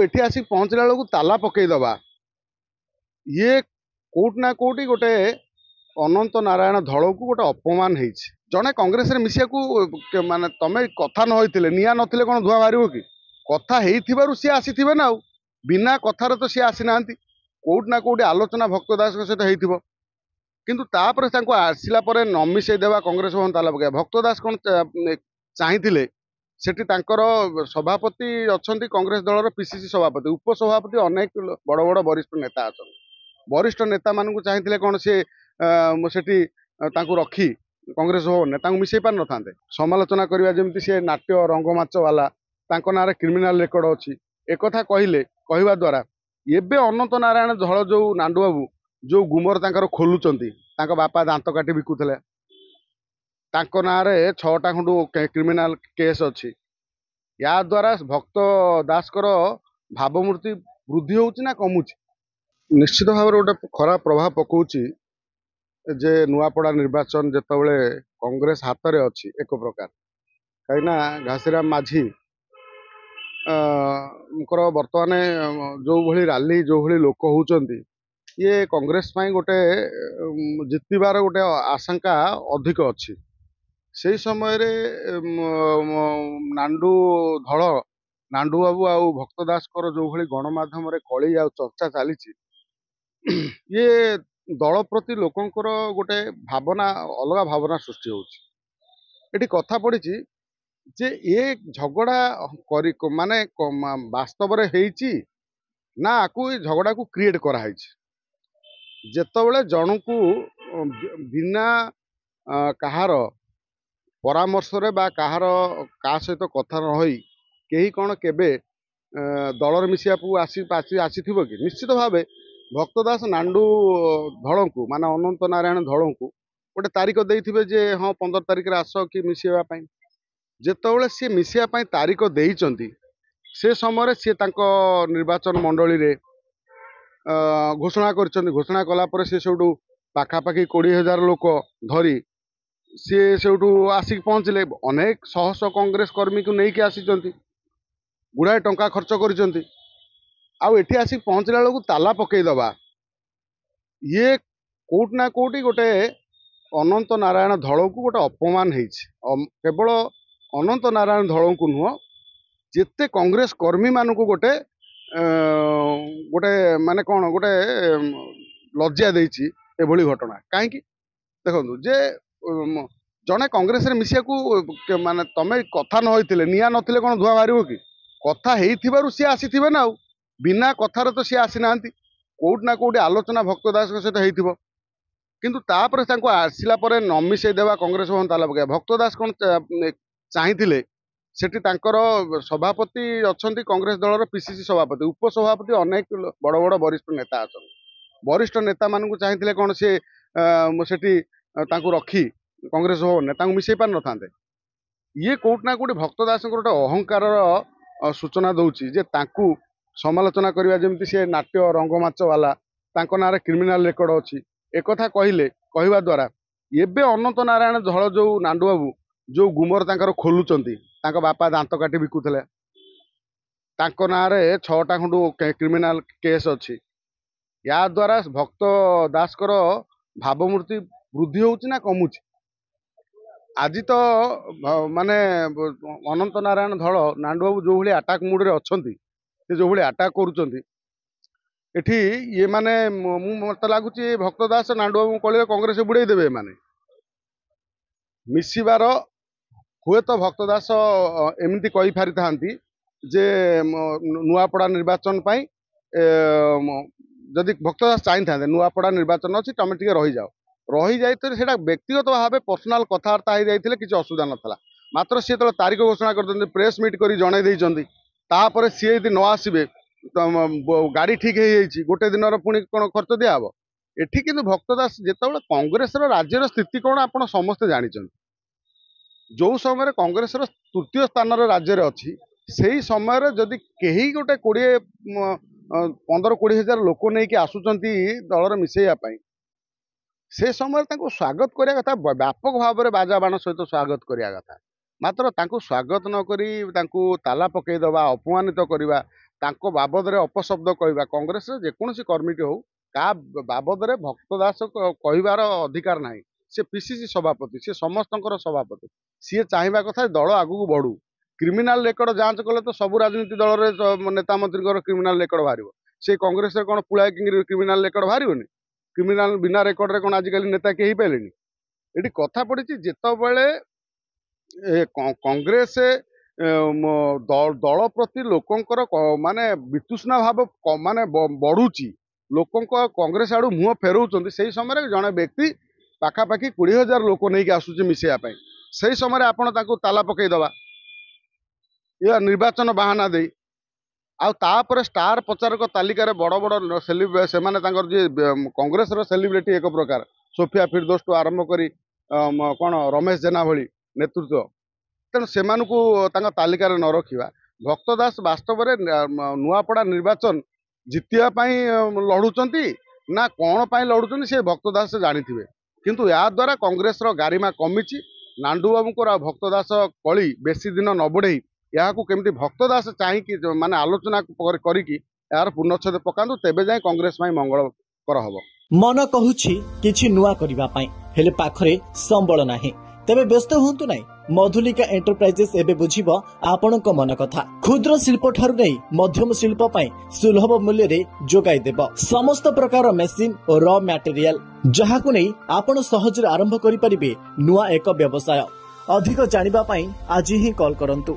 एठी आसी पहुँचला बेलू ताला पकईदबा ये कोउट ना कोउटी गोटे अनंत नारायण धड़ को गोटे अपमान होइछि। जड़े कांग्रेस रे मिसिया को माने तमे कथा न होइतिले निया नथिले कोन धुआ बाहरिबो कि कथा हेइथिबारु सी आसीथिबे ना बिना कथार तो सी आसी नांती कोउट ना कोउटी आलोचना भक्त दास के सहित हेइथिबो किंतु तापर तांको आसिला परे नमिसै देवा कांग्रेस भवन ताला पके भक्त दास कोन चाहिथिले सेठी तांकर सभापति अछंती कांग्रेस दलर पीसीसी सभापति उपसभापति अनेक बड़ बड़ वरिष्ठ नेता अछन वरिष्ठ नेता मानू चाहिए कौन सी सेठी रखी कांग्रेस भवन ने मिसई पार न समालोचना करवा जमी सी नाट्य रंगमाच वाला ना क्रिमिनाल रेकर्ड अच्छी एक कहले कहवा द्वारा एबे अनंत नारायण धड़ जो नांडू बाबू जो गुमर खोलुचंती बापा दांत काटी बिकुले ना छटा खंड क्रिमिनाल केस अच्छी या द्वारा भक्त दासकर भावमूर्ति वृद्धि होची ना कमुची निश्चित भाव गोटे खराब प्रभाव पकाउची जे नुआपड़ा निर्वाचन जितेबाला कांग्रेस हाथ में अच्छी एक प्रकार कहीं घासीराम माझी बर्तमान जो भली रैली जो भली लोक होउचंती ये कांग्रेस गोटे जितबार गोटे आशंका अधिक अच्छी से समय रे नांडू धड़ नांडू बाबू आउ भक्त दासकर जो भली गणमाध्यम कली आ चर्चा चली ये दल प्रति लोकंकर गोटे भावना अलग भावना सृष्टि होती कथा पड़ी जे ये झगड़ा माने वास्तव ना आकु झगड़ा को क्रिएट कराई जेतबले जन को बिना कहार परामर्श रे बा कहार का सहित कथा न होई केही कौन केबे दलर मिसिया आसी कि निश्चित भावे भक्तदास नांडू धड़ को माने अनंत नारायण धड़ को गोटे तारीख देइथिबे जे हाँ 15 तारीख रे आस कि मिसिया पाई जेतबले सी मिसिया पाई तारीख देइचंती से समय सी तांको निर्वाचन मंडली रे घोषणा करचंती घोषणा कला पर से सेउटू पाखापाखि 20,000 लोक धरी सी सेउटू आसिक पहुँचले अनेक शह शह कांग्रेस कर्मी को नहीं आसीचंती गुड़ाए टंका खर्च करिचंती आउ एठी आसी पहुँचला बेलू ताला पकईदबा ये कोउट ना कोउटी गोटे अनंत नारायण धड़ को गोटे अपमान होइछि। केवल अनंत नारायण धड़ को नुह जेते कांग्रेस कर्मी मानू गोटे गोटे माने कौन गोटे लज्जा देइछि एभली घटना कहीं देखो जे जड़े कांग्रेस रे मिसिया को माने तमे कथा न होइतिले निया नथिले कोन धुआ बाहरिबो कि कथा हेइथिबारु सी आसीथिबे ना बिना कथार तो सी आसी नांती कोउट ना कोउटी आलोचना भक्त दास के सहित हेइथिबो किंतु तापर तांको आसिला परे नमिसै देवा कांग्रेस भवन ताला पके भक्त दास कोन चाहिथिले सेठी तांकर सभापति अछंती कांग्रेस दलर पीसीसी सभापति उपसभापति अनेक बड़ बड़ वरिष्ठ नेता अछन वरिष्ठ नेता मानू चाहिए कौन सी सेठी रखी कांग्रेस भवन ने मिसई पार न ये कोउट ना कोउटी भक्त दास गोटे अहंकार सूचना दौची जे तांकू समालोचना करवा जमी सी नाट्य रंगमाच वाला ना क्रिमिनाल रेकर्ड अच्छी एक कहले कहवा द्वारा एबे अनंत नारायण धड़ जो नांडू बाबू जो गुमर खोलुचंती बापा दांत काटी बिकुले ना 6टा खंड क्रिमिनाल केस अच्छी या द्वारा भक्त दासकर भावमूर्ति वृद्धि होची ना कमुची आज तो माने अनंत नारायण धड़ नांडू बाबू जो भली अटैक मूड रे अछंती जो भली अटैक करूचंती एठी ये माने मत लगुच भक्त दास नांडू बाबू कले कांग्रेस बुड़े देवे माने मिसिबार हुए तो भक्त दास एमती कही पारि थांती जे नुआपड़ा निर्वाचन पाई जदि भक्त दास चाहि था नुआपड़ा निर्वाचन अच्छी तुम टे रही जाओ रही जाइए से व्यक्तिगत भाव पर्सनाल कथबार्ता हो जाते किसी असुविधा नाला मात्र सी तो तारीख घोषणा कर प्रेस मीट कर जनई सी यदि न आसबे गाड़ी ठीक है गोटे दिन पुणी कौन खर्च दिहब एठी किंतु भक्त दास जितेबाला कांग्रेस राज्यर स्थिति कौन आप समस्ते जानते जो समय कांग्रेस तृतीय स्थान राज्य अच्छी से ही समय जदि कहीं गोटे 15-20,000 लोक नहीं आसुंच दलर मिसेवाई से समय स्वागत करिया कथा व्यापक भाव में बाजा बाण सहित स्वागत करिया कथा मात्र स्वागत नक ताला पकईदबा अपमानित करवा ତାଙ୍କ ବାବଦରେ ଅପଶବ୍ଦ କହିବା କଂଗ୍ରେସରେ ଯେକୌଣସି କର୍ମୀଟି ହଉ କାହା ବାବଦରେ ଭକ୍ତ ଦାସ କହିବାର ଅଧିକାର ନାହିଁ। ସେ ପିସିସି ସଭାପତି, ସେ ସମସ୍ତଙ୍କର ସଭାପତି। ସିଏ ଚାହିଁବା କଥା ଦଳ ଆଗକୁ ବଢୁ। କ୍ରିମିନାଲ ରେକର୍ଡ ଯାଞ୍ଚ କଲେ ତ ସବୁ ରାଜନୀତି ଦଳରେ ନେତା ମନ୍ତ୍ରୀଙ୍କର କ୍ରିମିନାଲ ରେକର୍ଡ ବାହାରିବ। ସେ କଂଗ୍ରେସରେ କ'ଣ ପୁଳାଏ କ୍ରିମିନାଲ ରେକର୍ଡ ବାହାରିବନି? କ୍ରିମିନାଲ ବିନା ରେକର୍ଡରେ କ'ଣ ଆଜିକାଲି ନେତା କେହି ହେଇପାରିଲେନି? ଏଠି କଥା ପଡିଛି ଯେତେବେଳେ କଂଗ୍ରେସ ଦଳ ପ୍ରତି ଲୋକଙ୍କର ମାନେ ବିତୃଷ୍ଣା ଭାବ ମାନେ ବଢୁଛି, ଲୋକଙ୍କ କଂଗ୍ରେସ ଆଡୁ ମୁହଁ ଫେରଉଛନ୍ତି, ସେଇ ସମୟରେ ଜଣେ ବ୍ୟକ୍ତି ପାଖାପାଖି 20,000 ଲୋକ ନେଇକି ଆସୁଛି ମିଶେଇବା ପାଇଁ। ସେଇ ସମୟରେ ଆପଣ ତାଙ୍କୁ ତାଲା ପକେଇଦବା ନିର୍ବାଚନ ବାହାନା ଦେଇ। ଆଉ ତାପରେ ଷ୍ଟାର ପ୍ରଚାରକ ତାଲିକାରେ ବଡ ବଡ ସେମାନେ ତାଙ୍କର ଯିଏ କଂଗ୍ରେସର ସେଲିବ୍ରିଟି ଏକ ପ୍ରକାର ସୋଫିଆ ଫିରଦୋସଠୁ ଆରମ୍ଭ କରି କ'ଣ ରମେଶ ଜେନା ଭଳି ନେତୃତ୍ୱ, ତେଣୁ ସେମାନଙ୍କୁ ତାଙ୍କ ତାଲିକାରେ ନ ରଖିବା। ଭକ୍ତ ଦାସ ବାସ୍ତବରେ ନୂଆପଡ଼ା ନିର୍ବାଚନ ଜିତିବା ପାଇଁ ଲଢୁଛନ୍ତି ନା କ'ଣ ପାଇଁ ଲଢୁଛନ୍ତି ସେ ଭକ୍ତ ଦାସ ଜାଣିଥିବେ। କିନ୍ତୁ ଏହା ଦ୍ୱାରା କଂଗ୍ରେସର ଗାରିମା କମିଛି। ନାଣ୍ଡୁ ବାବୁଙ୍କର ଆଉ ଭକ୍ତ ଦାସ କଳି ବେଶୀ ଦିନ ନ ବଢ଼େଇ ଏହାକୁ କେମିତି ଭକ୍ତ ଦାସ ଚାହିଁକି ମାନେ ଆଲୋଚନା କରିକି ଏହାର ପୂର୍ଣ୍ଣଚ୍ଛେଦ ପକାନ୍ତୁ, ତେବେ ଯାଇ କଂଗ୍ରେସ ପାଇଁ ମଙ୍ଗଳକର ହବ। ମନ କହୁଛି କିଛି ନୂଆ କରିବା ପାଇଁ, ହେଲେ ପାଖରେ ସମ୍ବଳ ନାହିଁ। ତେବେ ବ୍ୟସ୍ତ ହୁଅନ୍ତୁ ନାହିଁ, ମଧୁଲିକା ଏଣ୍ଟରପ୍ରାଇଜେସ୍ ଏବେ ବୁଝିବ ଆପଣଙ୍କ ମନ କଥା। କ୍ଷୁଦ୍ର ଶିଳ୍ପ ଠାରୁ ନେଇ ମଧ୍ୟମ ଶିଳ୍ପ ପାଇଁ ସୁଲଭ ମୂଲ୍ୟରେ ଯୋଗାଇ ଦେବ ସମସ୍ତ ପ୍ରକାର ମେସିନ ଓ ର ମ୍ୟାଟେରିଆଲ, ଯାହାକୁ ନେଇ ଆପଣ ସହଜରେ ଆରମ୍ଭ କରିପାରିବେ ନୂଆ ଏକ ବ୍ୟବସାୟ। ଅଧିକ ଜାଣିବା ପାଇଁ ଆଜି ହିଁ କଲ୍ କରନ୍ତୁ